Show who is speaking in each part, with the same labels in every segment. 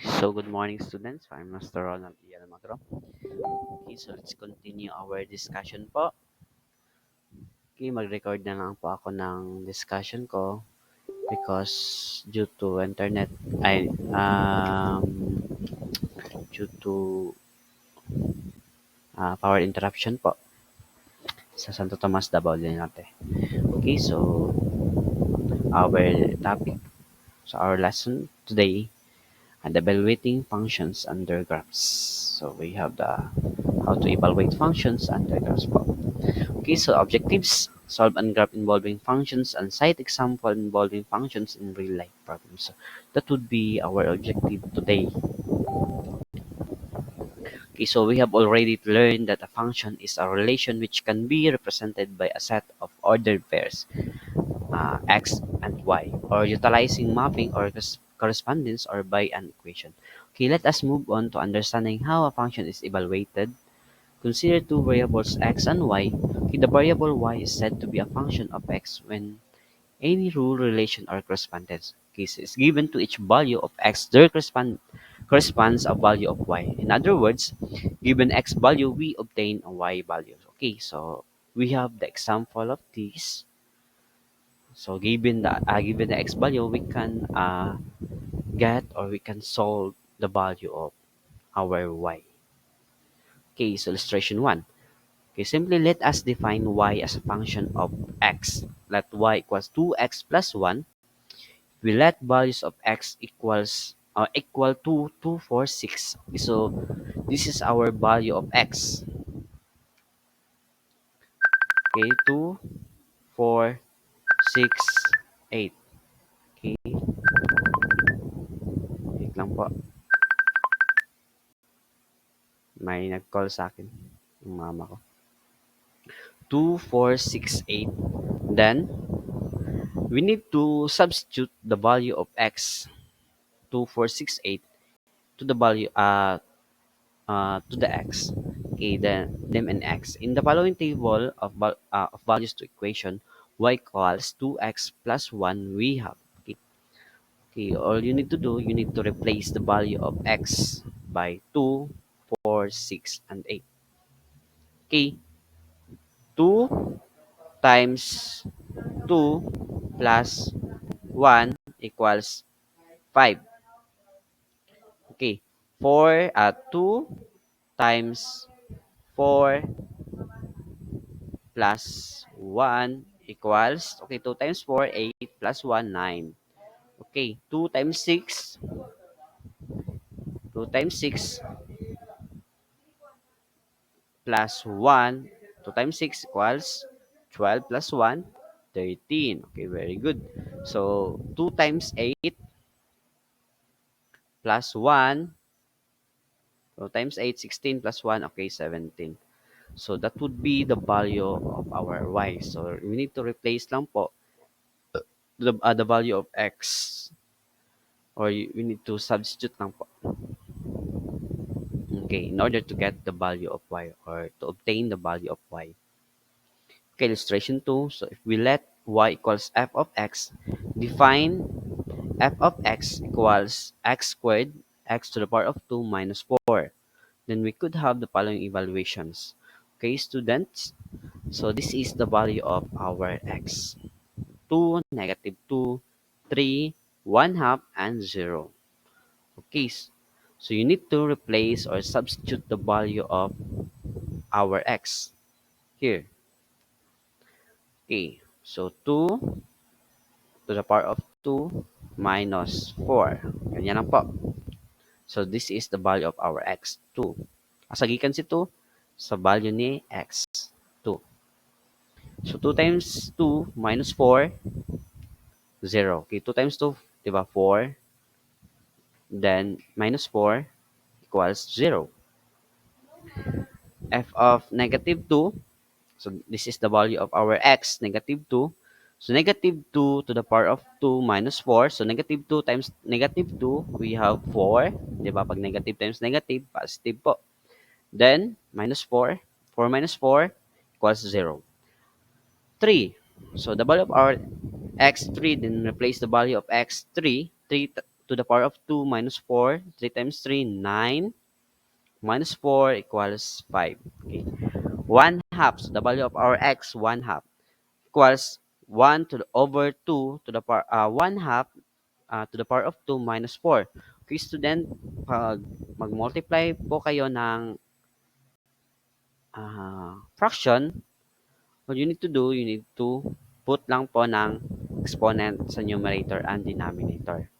Speaker 1: So good morning, students. I'm Master Ronald Ian Magro. Okay, so let's continue our discussion po. Okay, mag-record na lang po ako ng discussion ko because due to internet, I due to power interruption po sa Santo Tomas, Davao del Norte. Okay, so our topic, so our lesson today, and evaluating functions under graphs. So we have the how to evaluate functions under graphs po. Okay, so objectives, solve and graph involving functions and cite example involving functions in real life problems. So that would be our objective today. Okay, so we have already learned that a function is a relation which can be represented by a set of ordered pairs, x and y, or utilizing mapping or correspondence or by an equation. Okay, let us move on to understanding how a function is evaluated. Consider two variables x and y. Okay, the variable y is said to be a function of x when any rule, relation, or correspondence case is given to each value of x, there corresponds a value of y. In other words, given x value, we obtain a y value. Okay, so we have the example of this. So given the x value, we can get or we can solve the value of our y. Okay, so illustration 1. Okay, simply let us define y as a function of x. Let y equals 2x plus 1. We let values of x equal to 2, 4, 6. Okay, so this is our value of x. Okay, 2, 4, 6, 8. Okay, wait lang po. May nag-call sa akin. Yung mama ko. 2, 4, 6, 8. Then, we need to substitute the value of x, 2, 4, 6, 8, to the value to the x. Okay, then them and x. In the following table of values to equation, y equals 2x plus 1 we have. Okay, okay, all you need to do, you need to replace the value of x by 2, 4, 6, and 8. Okay, 2 times 2 plus 1 equals 5. Okay, 2 times 4 plus 1 equals, okay, 2 times 4, 8 plus 1, 9. Okay, 2 times 6, 2 times 6 plus 1, 2 times 6 equals 12 plus 1, 13. Okay, very good. So, 2 times 8 plus 1, 2 times 8, 16 plus 1, okay, 17. So, that would be the value of our y. So, we need to replace lang po the value of x, or we need to substitute lang po. Okay, in order to get the value of y or to obtain the value of y. Okay, illustration 2. So if we let y equals f of x, define f of x equals x squared, x to the power of 2 minus 4. Then we could have the following evaluations. Okay, students. So this is the value of our x. 2, negative 2, 3, 1 half, and 0. Okay, so you need to replace or substitute the value of our x here. Okay, so 2 to the power of 2 minus 4. Ganyan lang po. So this is the value of our x, 2. Asagikan si 2 sa value ni x, 2. So 2 times 2 minus 4, 0. Okay, 2 times 2, di ba, 4. Then minus 4 equals 0. F of negative 2, so this is the value of our x, negative 2. So negative 2 to the power of 2 minus 4. So negative 2 times negative 2, we have 4. Di ba? Pag negative times negative, positive po. Then, minus 4. 4 minus 4 equals 0. 3. So the value of our x3, then replace the value of x3. 3 to the power of 2 minus 4. 3 times 3, 9. Minus 4 equals 5. Okay. 1 half. So the value of our x, 1 half, equals 1 to the over 2 to the power, 1 half to the power of 2 minus 4. Okay, student, pag mag-multiply po kayo ng fraction, what you need to do, you need to put lang po ng exponent sa numerator and denominator.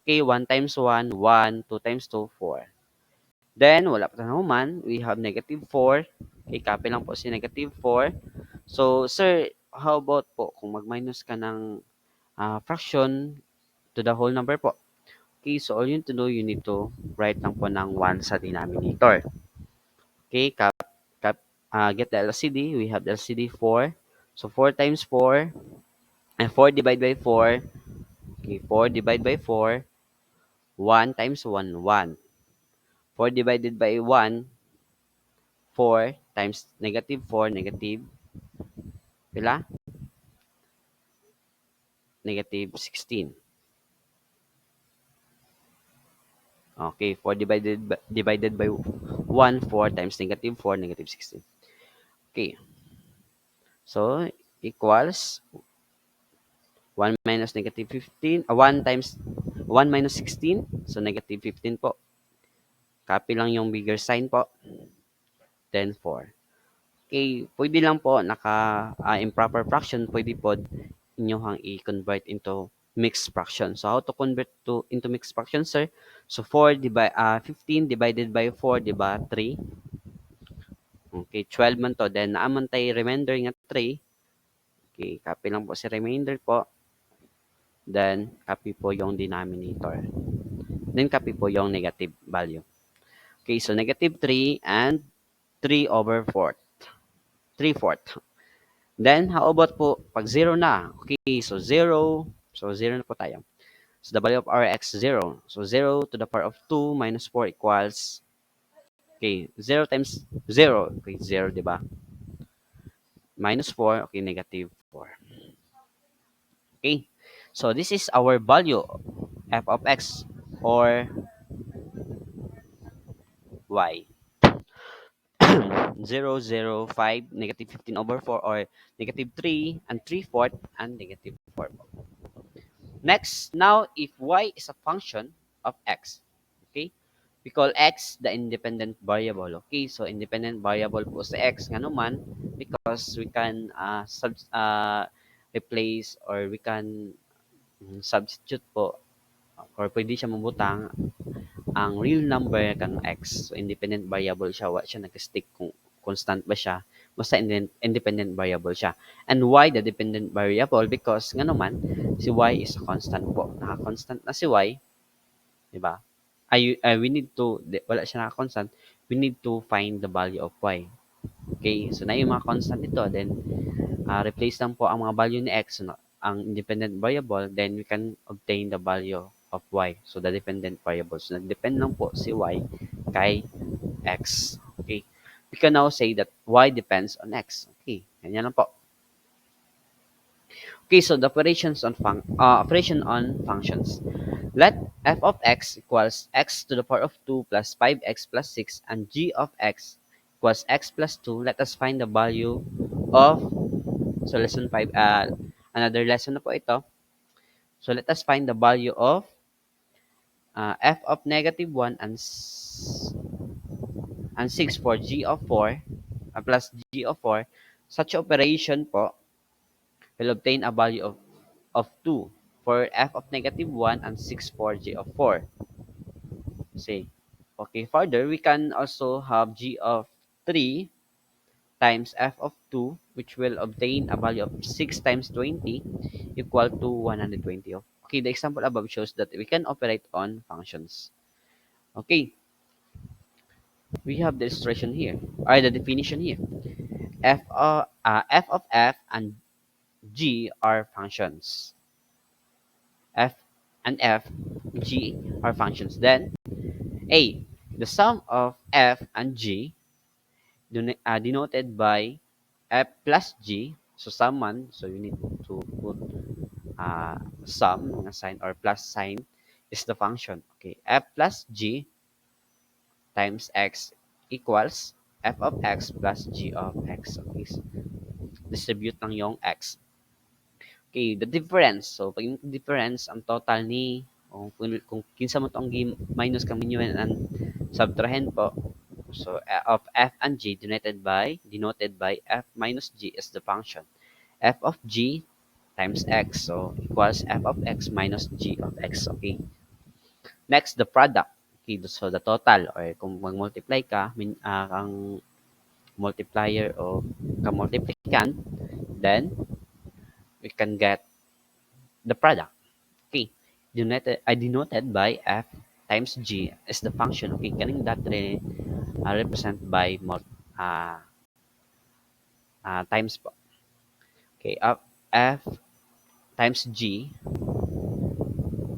Speaker 1: Okay, 1 times 1, 1, 2 times 2, 4. Then, wala pa naman, we have negative 4. Okay, copy lang po si negative 4. So, sir, how about po kung mag-minus ka ng fraction to the whole number po? Okay, so all you need to do, you need to write lang po ng 1 sa denominator. Okay, get the LCD. We have the LCD 4. So, 4 times 4, and 4 divided by 4. Okay, 4 divided by 4, 1 times 1, 1. 4 divided by 1, 4 times negative 4, negative, pila? Negative 16. Okay, 4 divided by 1, 4 times negative 4, negative 16. Okay, so equals 1 minus negative 15, 1 times 1 minus 16, so negative 15 po. Copy lang yung bigger sign po, then 4. Okay, pwede lang po improper fraction, pwede po inyohang i-convert into mixed fraction. So how to convert into mixed fraction, sir? So 15 divided by 4, di ba? 3. Okay, 12 man to. Then naaman tayo remainder nga 3. Okay, copy lang po si remainder po. Then copy po yung denominator. Then copy po yung negative value. Okay, so negative 3 and 3 over 4. 3/4. Then, how about po, pag 0 na? Okay, so 0. So, 0 na po tayo. So, the value of our x, 0. So, 0 to the power of 2 minus 4 equals, okay, 0 times 0. Okay, 0, di ba? Minus 4, okay, negative 4. Okay, so this is our value, f of x or y. 0, 0, 5, negative 15 over 4, or negative 3 and 3/4 and negative 4. Next, now if y is a function of x, okay, we call x the independent variable. Okay, so independent variable po sa x nga naman because we can replace or we can substitute po or pwede siya mabutang ang real number kang x. So independent variable siya, wa siya nag-stick kung constant ba siya, basta independent variable siya. And why the dependent variable? Because nga naman, si y is a constant po. Naka-constant na si y, di ba? We need to, wala siya naka-constant, we need to find the value of y. Okay, so na yung mga constant ito, then replace lang po ang mga value ni x, no? Ang independent variable, then we can obtain the value of y. So, the dependent variable. So, nag-depend lang po si y kay x. Okay. We can now say that y depends on x. Okay. Ganyan lang po. Okay, so the operation on functions. Let f of x equals x to the power of 2 plus 5x plus 6 and g of x equals x plus 2. Let us find the value of, so lesson 5, another lesson na po ito. So let us find the value of f of negative 1 and 6 for g of 4 plus g of 4. Such operation po will obtain a value of 2 for f of negative 1 and 6 for g of 4. See. Okay, further, we can also have g of 3 times f of 2, which will obtain a value of 6 times 20 equal to 120. Okay, the example above shows that we can operate on functions. Okay, we have the illustration here, or the definition here. F of f and g are functions. F and f, g are functions. Then, A, the sum of f and g denoted by f plus g. So, sum man, so you need to put sum, sign or plus sign is the function. Okay, f plus g times x equals f of x plus g of x. Okay, so distribute lang yung x. Okay, the difference. So, pag yung difference, ang total ni, kung kinsa mo itong minus kang minuan and subtrahen po. So, of f and g denoted by f minus g is the function. F of g times x. So, equals f of x minus g of x. Okay. Next, the product. Okay, so the total or kung mag-multiply ka, kang multiplier o ka-multiplicand, then we can get the product. Okay. Denoted by f times g is the function. Okay, kaning that represent by uh, times po. Okay, f times g,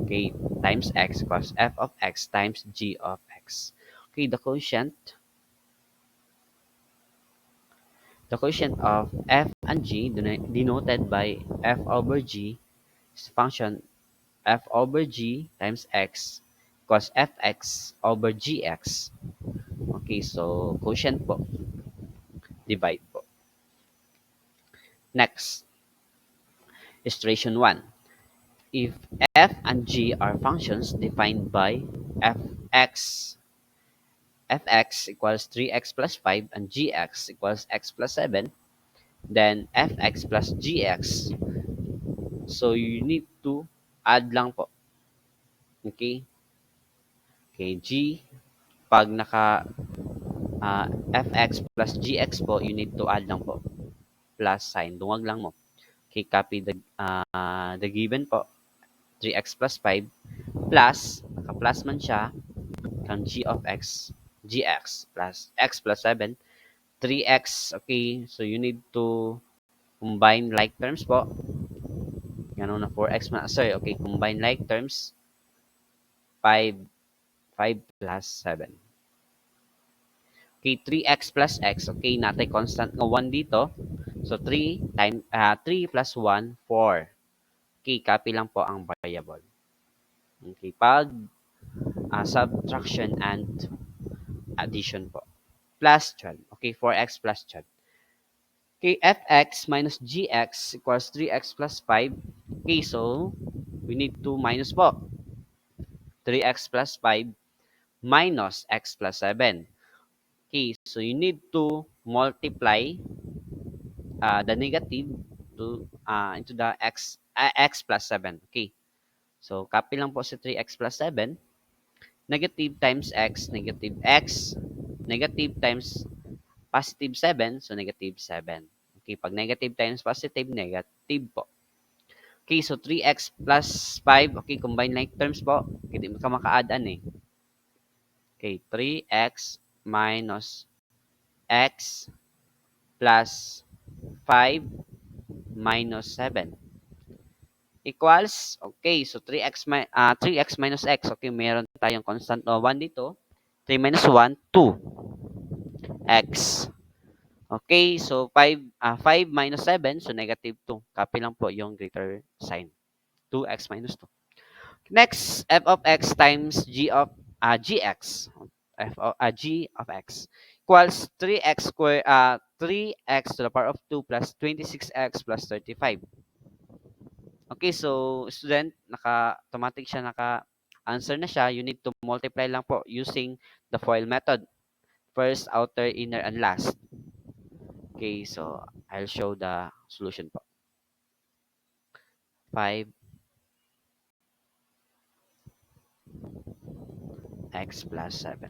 Speaker 1: okay, times x equals f of x times g of x. Okay, the quotient of f and g denoted by f over g is the function f over g times x equals fx over gx. Okay, so quotient po, divide po. Next, illustration 1. If f and g are functions defined by fx, fx equals 3x plus 5 and gx equals x plus 7, then fx plus gx. So you need to add lang po. Okay? Okay, g, pag naka fx plus gx po, you need to add lang po. Plus sign, dungag lang mo. Okay, copy the given po. 3x plus 5 plus, naka-plus man siya, kang g of x, gx plus x plus 7, 3x. Okay, so you need to combine like terms po. Ganun na 4x man. Sorry, okay, combine like terms, 5, 5 plus 7. Okay, 3x plus x. Okay, natay constant nga 1 dito. So 3 plus 1, 4. Okay, copy lang po ang variable. Okay, pag subtraction and addition po. Plus 12. Okay, 4x plus 12. Okay, fx minus gx equals 3x plus 5. Okay, so we need to minus po. 3x plus 5 minus x plus 7. Okay, so you need to multiply the negative to into the x plus 7. Okay, so copy lang po sa 3x plus 7. Negative times x, negative times positive 7, so negative 7. Okay, pag negative times positive, negative po. Okay, so 3x plus 5, okay, combine like terms po. Okay, di mo ka maka-add eh. Okay, 3x minus x plus 5 minus 7 equals, okay, so 3x minus x. Okay, meron tayong constant o 1 dito. 3 minus 1, 2. X. Okay, so 5 minus 7, so negative 2. Copy lang po yung greater sign. 2x minus 2. Next, f of x times gx. G of x equals 3x square 3x to the power of 2 plus 26x plus 35. Okay, so student, automatic siya, answer na siya. You need to multiply lang po using the FOIL method. First, outer, inner, and last. Okay, so I'll show the solution po. 5x plus 7.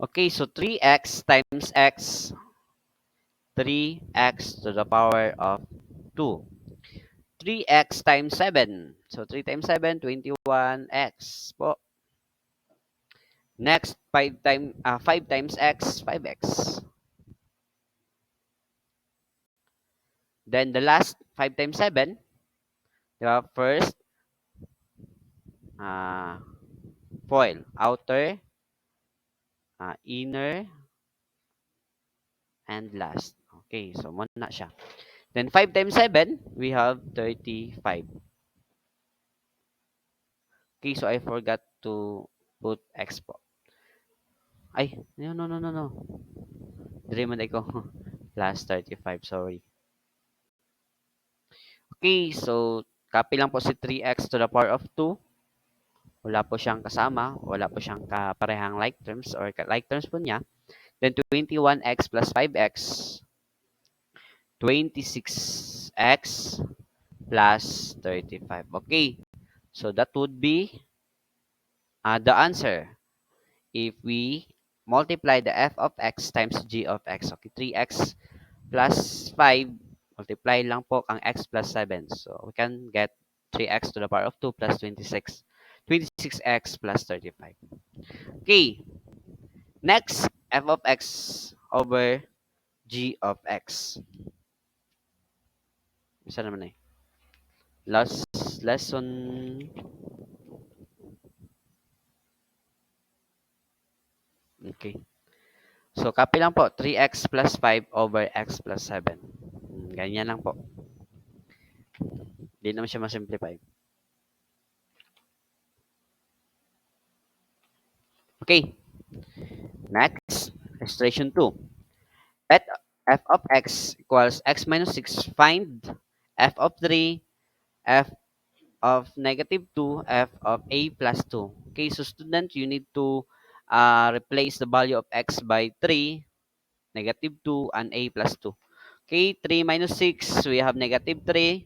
Speaker 1: Okay, so 3x times x, 3x to the power of 2. 3x times 7. So 3 times 7, 21x po. Next, 5 times x, 5x. Then the last 5 times 7, the first foil, outer, inner, and last. Okay, so muna siya. Then 5 times 7, we have 35. Okay, so I forgot to put x po. Ay, no, no, no, no, no. Dili man ko. Plus 35, sorry. Okay, so copy lang po si 3x to the power of 2. Wala po siyang kasama, wala po siyang kaparehang like terms or like terms po niya. Then 21x plus 5x, 26x plus 35. Okay, so that would be the answer if we multiply the f of x times g of x. Okay, 3x plus 5, multiply lang po ang x plus 7. So we can get 3x to the power of 2 plus 26. 26x plus 35. Okay, next, f of x over g of x. Isa naman eh. Last lesson. Okay. So, copy lang po. 3x plus 5 over x plus 7. Ganyan lang po. Hindi naman siya masimplify. Okay. Next, illustration 2. Let f of x equals x minus 6. Find f of 3, f of negative 2, f of a plus 2. Okay, so student, you need to replace the value of x by 3, negative 2, and a plus 2. Okay, 3 minus 6, we have negative 3,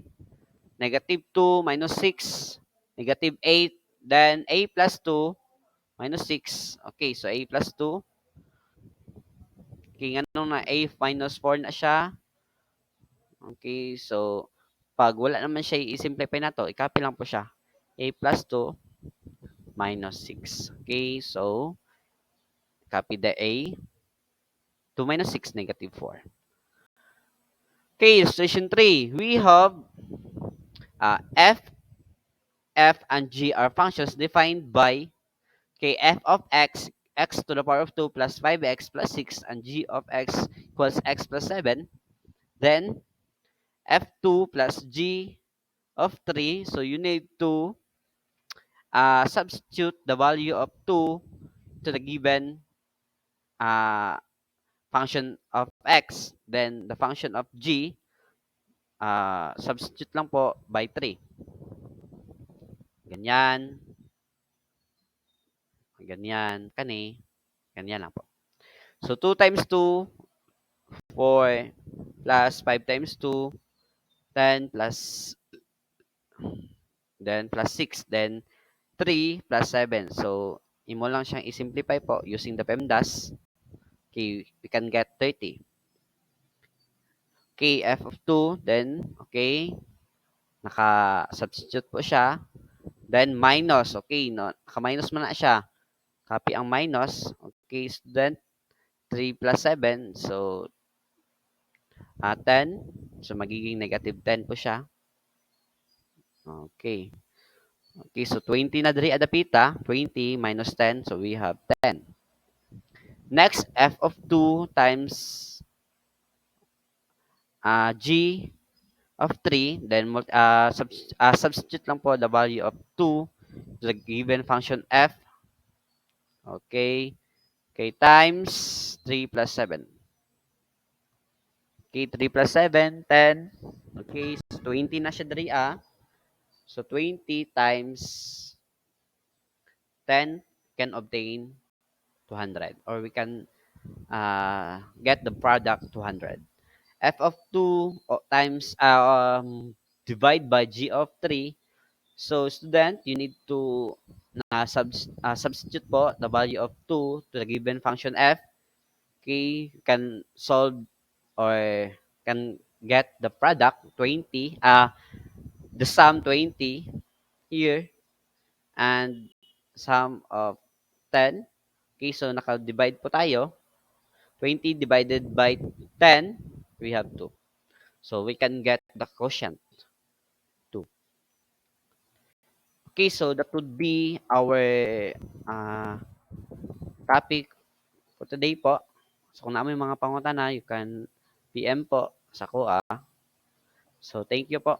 Speaker 1: negative 2 minus 6, negative 8, then a plus 2 minus 6. Okay, so a plus 2. Okay, nga nung na a minus 4 na siya. Okay, so pag wala naman siya, i-simplify na to, i-copy lang po siya. A plus 2 minus 6. Okay, so copy the a. 2 minus 6, negative 4. Okay, illustration 3. We have f, and g are functions defined by f of x, x to the power of 2 plus 5x plus 6, and g of x equals x plus 7. Then f2 plus g of 3. So you need to substitute the value of 2 to the given uh, function of x. Then the function of g, substitute lang po by 3. Ganyan. Ganyan. Kani. Ganyan lang po. So 2 times 2, 4 plus 5 times 2, 10 plus then plus 6, then 3 plus 7. So, imo lang siyang i-simplify po using the PEMDAS. Okay, we can get 30. Okay, f of 2, then, okay, naka-substitute po siya. Then, minus, okay, no, naka-minus mo na siya. Copy ang minus. Okay, student, 3 plus 7, so, 10. So, magiging negative 10 po siya. Okay. Okay, so 20 na diri adapita. 20 minus 10, so we have 10. Next, f of 2 times g of 3, then substitute lang po the value of 2 to the given function f. Okay. Okay, times 3 plus 7. Okay, 3 plus 7, 10. Okay, so 20 na siya diri So 20 times 10 can obtain 200, or we can get the product 200. F of 2 times divide by g of 3. So student, you need to substitute po the value of 2 to the given function f. Okay, you can solve or can get the product 20, the sum 20 here, and sum of 10. Okay, so naka-divide po tayo. 20 divided by 10, we have 2. So we can get the quotient 2. Okay, so that would be our uh, topic for today po. So kung naman yung mga pangutana, you can PM po sa kuha. So thank you po.